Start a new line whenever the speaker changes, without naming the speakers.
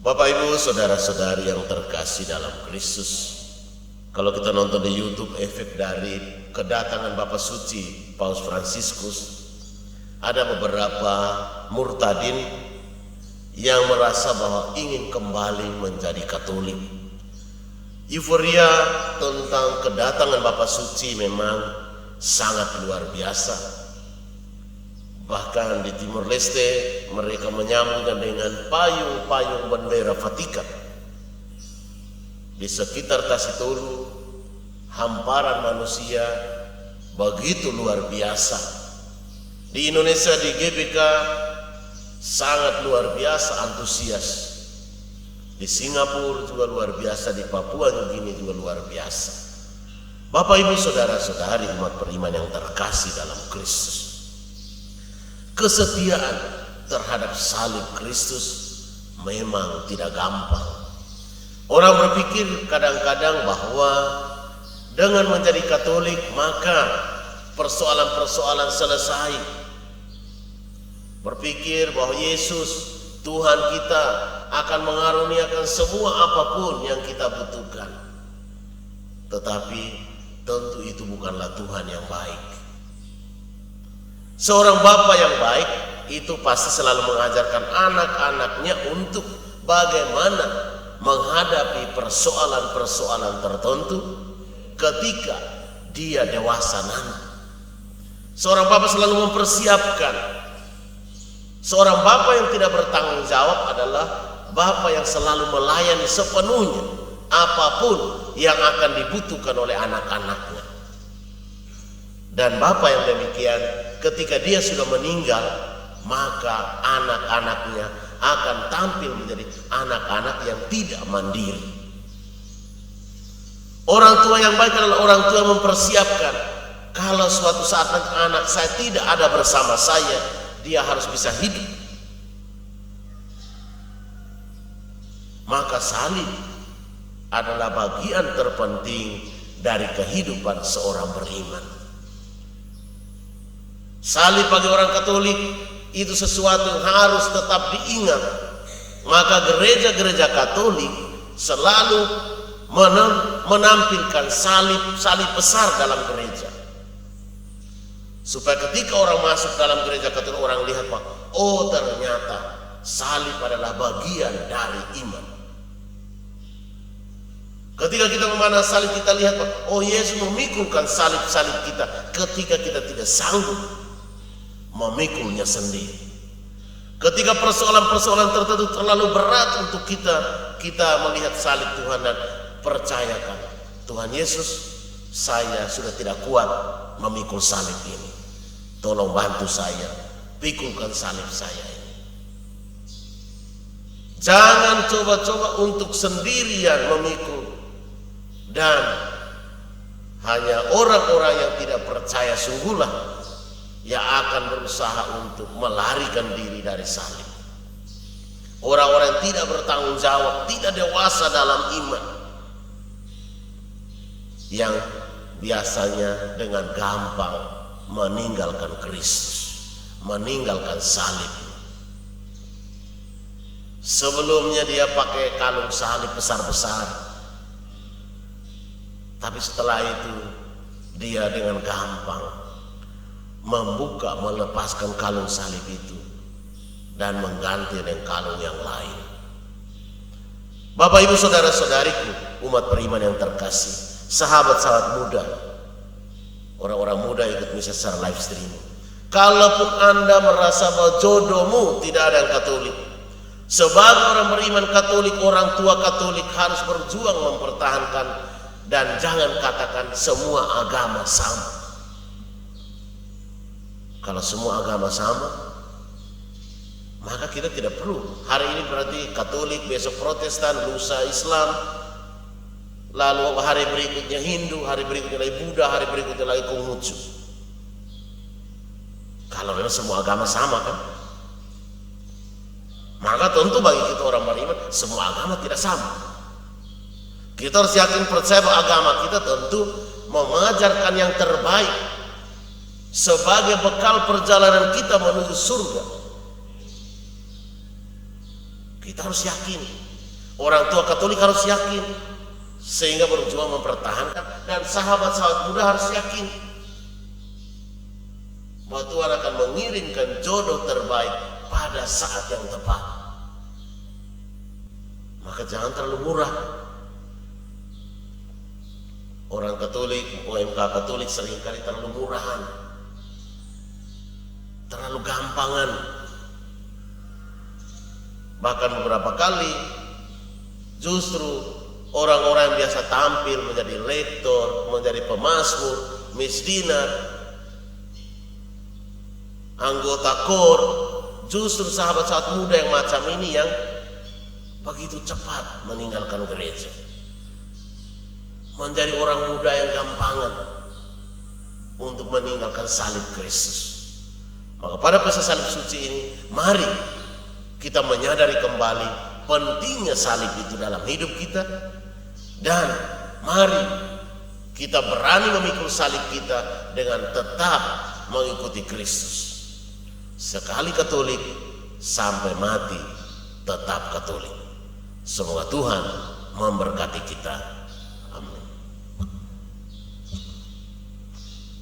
Bapak Ibu, saudara-saudari yang terkasih dalam Kristus, kalau kita nonton di YouTube efek dari kedatangan Bapak Suci Paus Fransiskus, ada beberapa murtadin yang merasa bahwa ingin kembali menjadi Katolik. Euforia tentang kedatangan Bapak Suci memang sangat luar biasa. Bahkan di Timor Leste mereka menyambutnya dengan payung-payung bendera Vatikan. Di sekitar Tasitolu hamparan manusia begitu luar biasa. Di Indonesia di GBK sangat luar biasa antusias. Di Singapura juga luar biasa, di Papua Nugini juga luar biasa. Bapak Ibu saudara-saudari umat beriman yang terkasih dalam Kristus, kesetiaan terhadap salib Kristus memang tidak gampang. Orang berpikir kadang-kadang bahwa dengan menjadi Katolik maka persoalan-persoalan selesai. Berpikir bahwa Yesus Tuhan kita akan mengaruniakan semua apapun yang kita butuhkan. Tetapi tentu itu bukanlah Tuhan yang baik. Seorang bapak yang baik itu pasti selalu mengajarkan anak-anaknya untuk bagaimana menghadapi persoalan-persoalan tertentu ketika dia dewasa nanti. Seorang bapak selalu mempersiapkan. Seorang bapak yang tidak bertanggung jawab adalah bapak yang selalu melayani sepenuhnya apapun yang akan dibutuhkan oleh anak-anaknya. Dan bapak yang demikian ketika dia sudah meninggal, maka anak-anaknya akan tampil menjadi anak-anak yang tidak mandiri. Orang tua yang baik adalah orang tua yang mempersiapkan, kalau suatu saat anak saya tidak ada bersama saya, dia harus bisa hidup. Maka salib adalah bagian terpenting dari kehidupan seorang beriman. Salib bagi orang Katolik itu sesuatu yang harus tetap diingat. Maka gereja-gereja Katolik selalu menampilkan salib besar dalam gereja. Supaya ketika orang masuk dalam gereja Katolik, orang lihat bahwa oh ternyata salib adalah bagian dari iman. Ketika kita memandang salib, kita lihat bahwa oh Yesus memikulkan salib-salib kita ketika kita tidak sanggup memikulnya sendiri. Ketika persoalan-persoalan tertentu terlalu berat untuk kita melihat salib Tuhan dan percayakan, Tuhan Yesus, saya sudah tidak kuat memikul salib ini. Tolong bantu saya, pikulkan salib saya ini. Jangan coba-coba untuk sendirian memikul. Dan hanya orang-orang yang tidak percaya sungguhlah yang akan berusaha untuk melarikan diri dari salib. Orang-orang yang tidak bertanggung jawab, tidak dewasa dalam iman, yang biasanya dengan gampang meninggalkan Kristus, meninggalkan salib. Sebelumnya dia pakai kalung salib besar-besar, tapi setelah itu dia dengan gampang membuka, melepaskan kalung salib itu dan mengganti dengan kalung yang lain. Bapak Ibu saudara-saudariku, umat beriman yang terkasih, sahabat-sahabat muda, orang-orang muda ikut misa secara live streaming. Kalaupun Anda merasa bahwa jodohmu tidak ada yang Katolik, sebagai orang beriman Katolik, orang tua Katolik harus berjuang mempertahankan, dan jangan katakan semua agama sama. Kalau semua agama sama, maka kita tidak perlu. Hari ini berarti Katolik, besok Protestan, lusa Islam, lalu hari berikutnya Hindu, hari berikutnya lagi Buddha, hari berikutnya lagi Konghucu. Kalau memang semua agama sama kan, maka tentu bagi kita orang beriman semua agama tidak sama. Kita harus yakin percaya bahwa agama kita tentu mengajarkan yang terbaik sebagai bekal perjalanan kita menuju surga. Kita harus yakin Orang tua Katolik harus yakin sehingga berjuang mempertahankan, dan sahabat-sahabat muda harus yakin bahwa Tuhan akan mengirimkan jodoh terbaik pada saat yang tepat. Maka jangan terlalu murah. Orang Katolik, OMK Katolik seringkali terlalu murahan, terlalu gampangan. Bahkan beberapa kali justru orang-orang yang biasa tampil menjadi lektor, menjadi pemazmur, misdinar, anggota KOR, justru sahabat-sahabat muda yang macam ini yang begitu cepat meninggalkan gereja, menjadi orang muda yang gampangan untuk meninggalkan salib Kristus. Maka pada pesan salib suci ini, mari kita menyadari kembali pentingnya salib itu dalam hidup kita, dan mari kita berani memikul salib kita dengan tetap mengikuti Kristus. Sekali Katolik, sampai mati tetap Katolik. Semoga Tuhan memberkati kita.